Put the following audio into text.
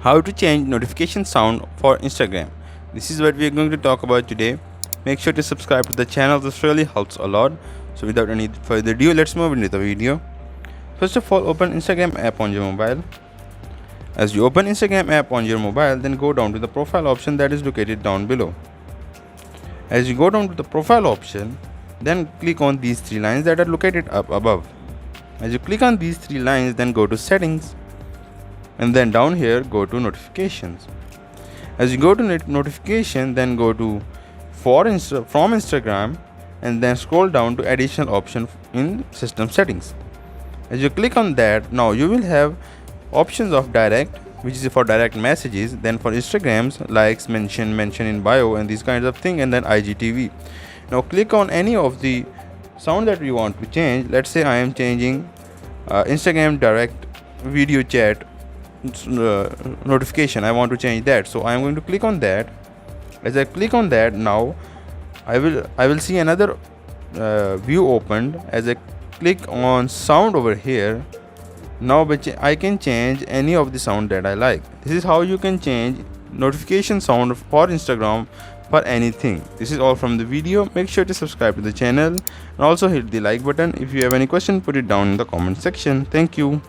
How to change notification sound for Instagram. This is what we are going to talk about today. Make sure to subscribe to the channel, this really helps a lot. So without any further ado, let's move into the video. First of all, open Instagram app on your mobile. As you open Instagram app on your mobile, then go down to the profile option that is located down below. As you go down to the profile option, then click on these three lines that are located up above. As you click on these three lines, then go to settings, and then down here go to notifications. As you go to notification, then go to from Instagram, and then scroll down to additional option in system settings. As you click on that, now you will have options of direct, which is for direct messages, then for Instagrams, likes, mention in bio, and these kinds of thing, and then IGTV. Now click on any of the sound that you want to change. Let's say I am changing Instagram direct video chat notification. I want to change that, so I am going to click on that. As I click on that, now I will see another view opened. As I click on sound over here, now I can change any of the sound that I like. This is how you can change notification sound for Instagram for anything. This is all from the video. Make sure to subscribe to the channel and also hit the like button. If you have any question, put it down in the comment section. Thank you.